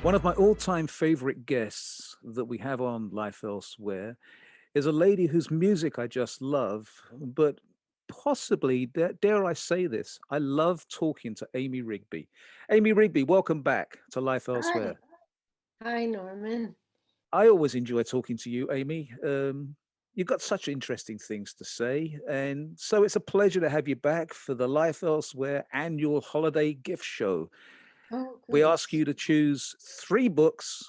One of my all-time favorite guests that we have on Life Elsewhere is a lady whose music I just love, but possibly, dare I say this, I love talking to Amy Rigby. Amy Rigby, welcome back to Life Hi. Elsewhere. Hi, Norman. I always enjoy talking to you, Amy. You've got such interesting things to say, and so it's a pleasure to have you back for the Life Elsewhere annual holiday gift show. Oh, We good. ask you to choose three books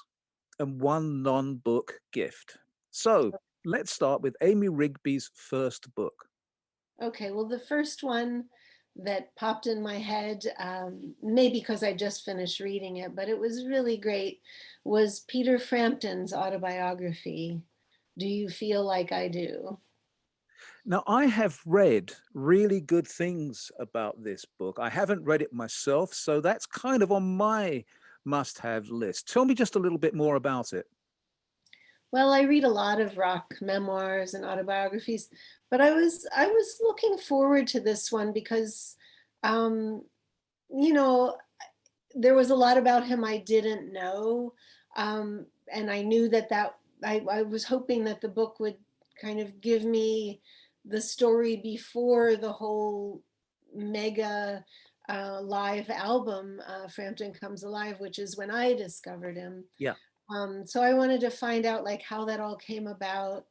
and one non book gift. So let's start with Amy Rigby's first book. Okay, well, the first one that popped in my head, maybe because I just finished reading it, but it was really great, was Peter Frampton's autobiography. Do you feel like I do? Now, I have read really good things about this book. I haven't read it myself, so that's kind of on my must have list. Tell me just a little bit more about it. Well, I read a lot of rock memoirs and autobiographies, but I was looking forward to this one because, um, you know, there was a lot about him I didn't know. And I knew I was hoping that the book would kind of give me the story before the whole mega live album, Frampton Comes Alive, which is when I discovered him. Yeah. So I wanted to find out like how that all came about.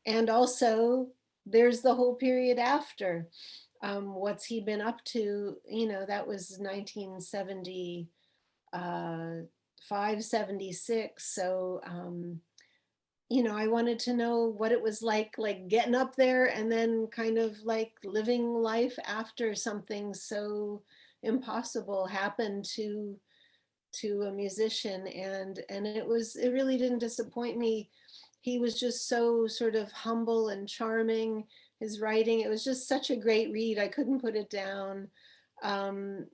And also there's the whole period after. What's he been up to? That was 1970 576. So, I wanted to know what it was like getting up there and then kind of like living life after something so impossible happened to a musician. And it really didn't disappoint me. He was just so sort of humble and charming. His writing, it was just such a great read. I couldn't put it down. Um,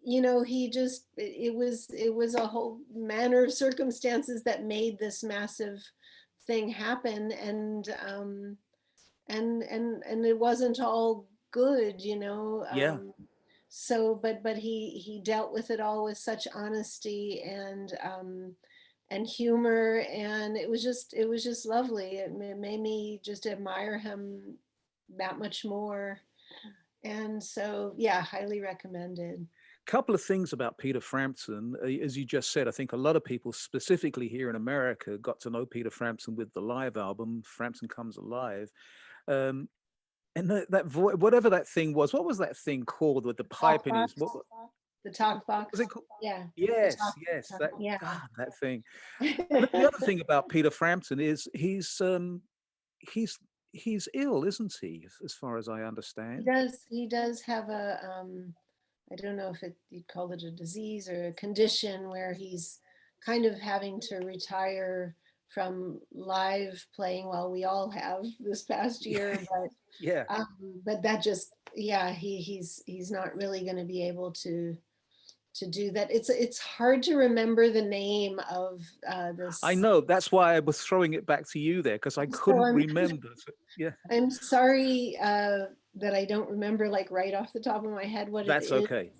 he just it was a whole manner of circumstances that made this massive thing happen. And it wasn't all good. Yeah. So but he dealt with it all with such honesty and humor, and it was just lovely. It made me just admire him that much more. And so, yeah, highly recommended. Couple of things about Peter Frampton. As you just said, I think a lot of people, specifically here in America, got to know Peter Frampton with the live album, Frampton Comes Alive. Um, and whatever that thing was, what was that thing called with the pipe Talk in his, box. The talk what was it box. called? Yeah. The Yes, talk. yes, that Yeah. that thing. And the other thing about Peter Frampton is he's he's ill, isn't he? As far as I He understand. does. He does have I don't know if you'd call it a disease or a condition where he's kind of having to retire from live playing. Well, we all have this past year, Yeah. but that just, yeah, he's not really going to be able to do that. It's hard to remember the name of I this. know. That's why I was throwing it back to you there because I So couldn't remember. So, yeah, I'm sorry that I don't remember like right off the top of my head what it that's is, okay.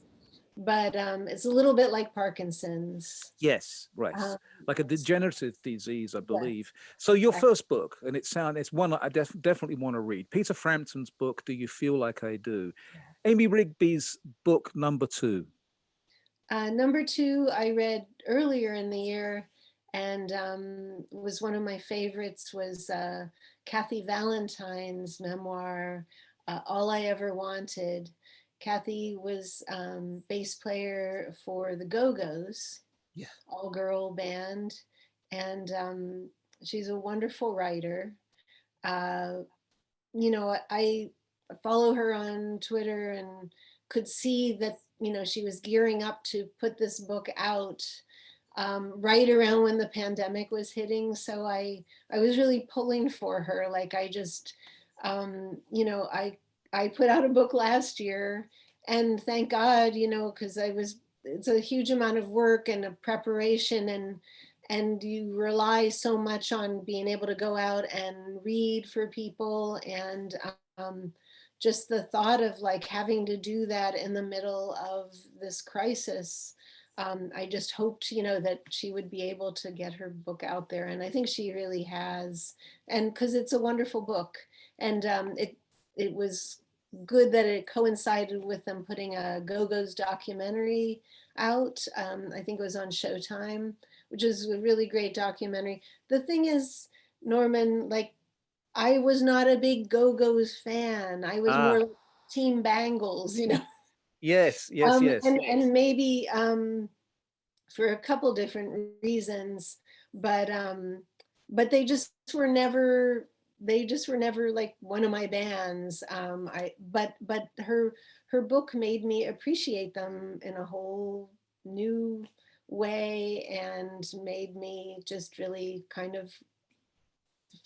but it's a little bit like Parkinson's. Yes, right. Um, Like a degenerative disease, I yes, believe. So your exactly. first book, and it's one I definitely want to read. Peter Frampton's book, Do You Feel Like I Do? Amy Rigby's book number two. Number two, I read earlier in the year, and was one of my favorites was Kathy Valentine's memoir, All I Ever Wanted. Kathy was bass player for the Go-Go's, Yeah. all girl band, and she's a wonderful writer. Uh, I follow her on Twitter and could see that, she was gearing up to put this book out right around when the pandemic was hitting. So I was really pulling for her. Like I just, I put out a book last year, and thank God, because it's a huge amount of work and a preparation, and you rely so much on being able to go out and read for people. And just the thought of like having to do that in the middle of this crisis I just hoped, that she would be able to get her book out there, and I think she really has. And because it's a wonderful book, and it was good that it coincided with them putting a Go-Go's documentary out. I think it was on Showtime, which is a really great documentary. The thing is, Norman, like I was not a big Go-Go's fan. I was more Ah, like Team Bangles. yes, yes, yes. And maybe for a couple different reasons, but they just were never like one of my bands. I but her book made me appreciate them in a whole new way, and made me just really kind of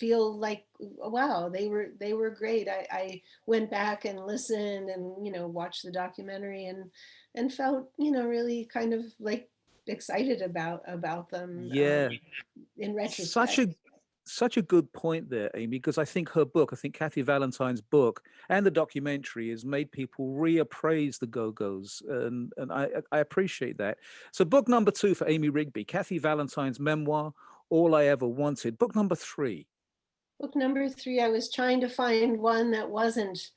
feel like, wow, they were great. I went back and listened, and watched the documentary, and felt really kind of like excited about them, Yeah. in Such retrospect. a such a good point there, Amy, because I think Kathy Valentine's book and the documentary has made people reappraise the Go-Go's, and I appreciate that. So book number 2 for Amy Rigby, Kathy Valentine's memoir, All I Ever Wanted. Book number 3. Book number 3, I was trying to find one that wasn't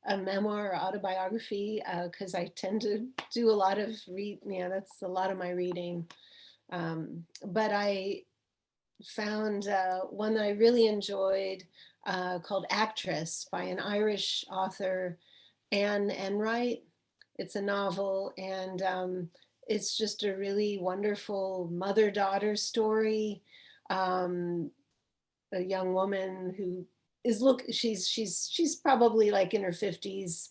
a memoir or autobiography, because I tend to do a lot of read. Yeah, that's a lot of my reading. But I found one that I really enjoyed, called Actress, by an Irish author, Anne Enright. It's a novel, and it's just a really wonderful mother-daughter story. Um, a young woman who she's probably like in her 50s.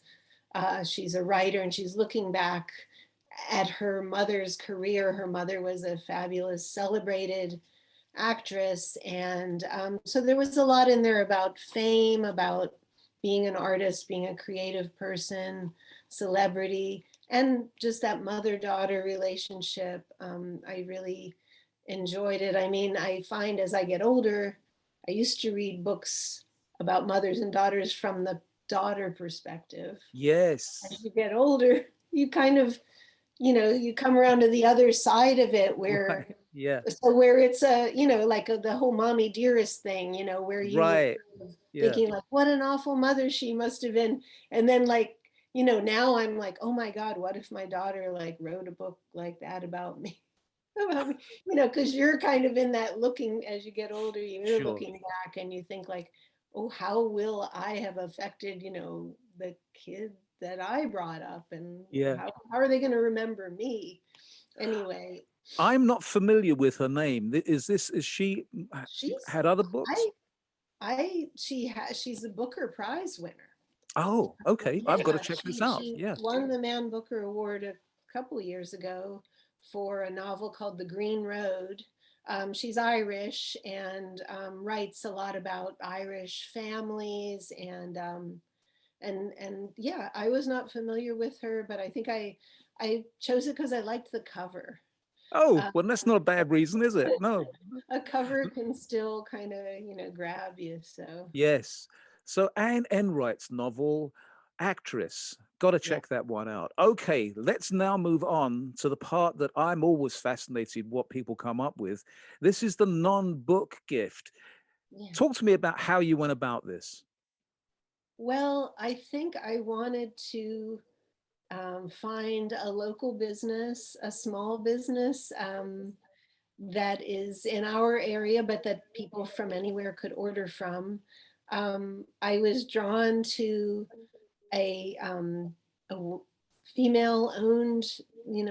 She's a writer, and she's looking back at her mother's career. Her mother was a fabulous, celebrated actress. And so there was a lot in there about fame, about being an artist, being a creative person, celebrity, and just that mother-daughter relationship. I really enjoyed it. I mean, I find as I get older, I used to read books about mothers and daughters from the daughter perspective. Yes. As you get older, you kind of, you come around to the other side of it, where Right. Yeah. it's like the whole mommy dearest thing, where you Right. Yeah. thinking like, what an awful mother she must have been. And then like, now I'm like, oh my God, what if my daughter like wrote a book like that about me? About me, because you're kind of in that looking, as you get older, you're Sure. looking back and you think like, oh, how will I have affected, the kid that I brought up, and Yeah. how are they going to remember me? Anyway, I'm not familiar with her name. Is she she's had other books? I she's a Booker Prize winner. Oh, okay. I've got to Yeah, check this out. she Yeah. won the Man Booker Award a couple years ago for a novel called The Green Road. She's Irish, and writes a lot about Irish families, and yeah, I was not familiar with her, but I think I chose it because I liked the cover. Oh, Uh, well, that's not a bad reason, is it? No. a cover can still kind of grab you. So Yes. So Anne Enright's novel, Actress. Got to yeah, check that one out. Okay, let's now move on to the part that I'm always fascinated what people come up with. This is the non-book gift. yeah. Talk to me about how you went about this. Well, I think I wanted to find a local business, a small business, that is in our area, but that people from anywhere could order from. I was drawn to a, female-owned,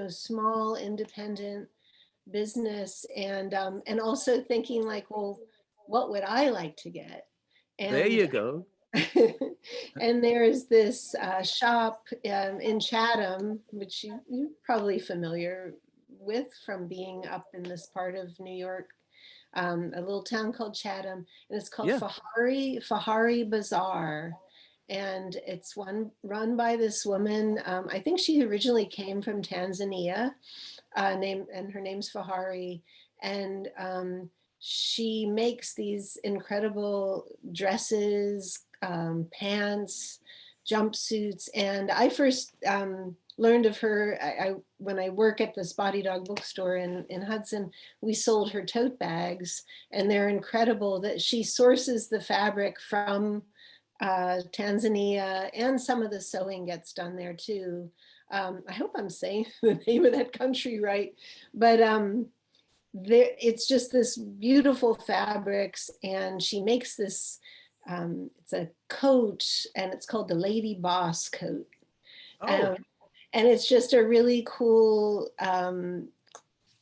small independent business, and also thinking like, well, what would I like to get? There And you go. and there's this shop in Chatham, which you're probably familiar with from being up in this part of New York, a little town called Chatham, and it's called Yeah, Fahari Bazaar. And it's one run by this woman. I think she originally came from Tanzania, and her name's Fahari. And she makes these incredible dresses, pants, jumpsuits. And I first learned of her. When I work at the Spotty Dog bookstore in Hudson, we sold her tote bags, and they're incredible. That she sources the fabric from Tanzania, and some of the sewing gets done there too. I hope I'm saying the name of that country right, but there, it's just this beautiful fabrics, and she makes this. It's a coat, and it's called the Lady Boss coat. Oh, Um, and it's just a really cool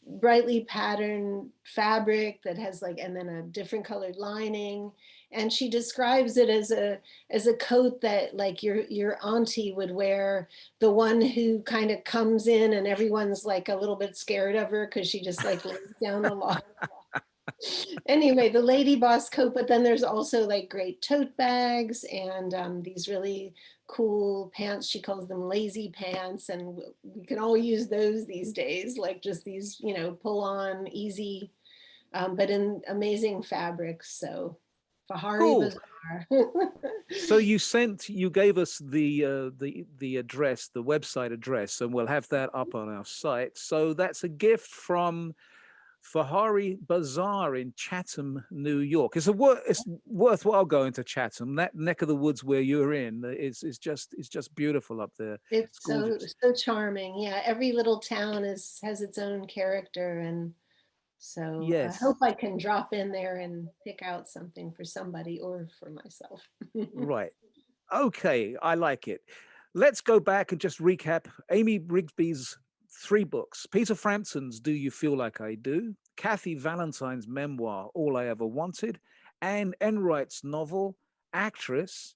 brightly patterned fabric that has like, and then a different colored lining, and she describes it as a coat that like your auntie would wear, the one who kind of comes in and everyone's like a little bit scared of her because she just like lays down the law. Anyway, the lady boss coat, but then there's also like great tote bags, and these really cool pants. She calls them lazy pants, and we can all use those these days, like just these, pull on easy, but in amazing fabrics. So Fahari cool. Bazaar. So you gave us the address, the website address, and we'll have that up on our site. So that's a gift from Fahari Bazaar in Chatham, New York. It's worthwhile going to Chatham. That neck of the woods where you're in is just beautiful up there. It's It's gorgeous. so charming. Yeah, every little town has its own character, and so I Yes, hope I can drop in there and pick out something for somebody or for myself. right. Okay, I like it. Let's go back and just recap Amy Rigby's three books: Peter Frampton's Do You Feel Like I Do, Kathy Valentine's memoir, All I Ever Wanted, and Enright's novel, Actress.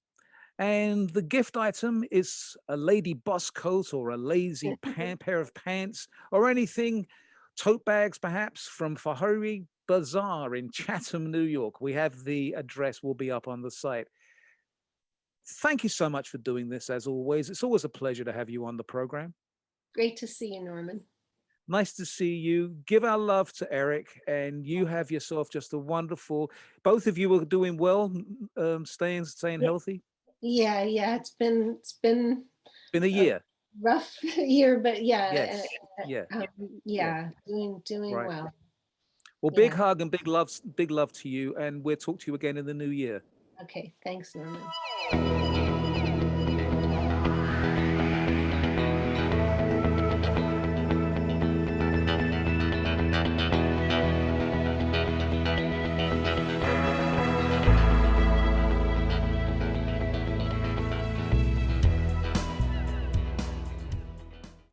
And the gift item is a lady boss coat or a lazy pair of pants or anything, tote bags perhaps, from Fahari Bazaar in Chatham, New York. We have the address, will be up on the site. Thank you so much for doing this, as always. It's always a pleasure to have you on the program. Great to see you, Norman. Nice to see you. Give our love to Eric, and you have yourself just a wonderful. Both of you are doing well, staying Yeah, healthy. yeah. It's been Been a a year. rough year, but yeah, Yes. Yeah. Yeah. yeah, doing Right. well. Well, big Yeah. hug and big love to you, and we'll talk to you again in the new year. Okay. Thanks, Norman.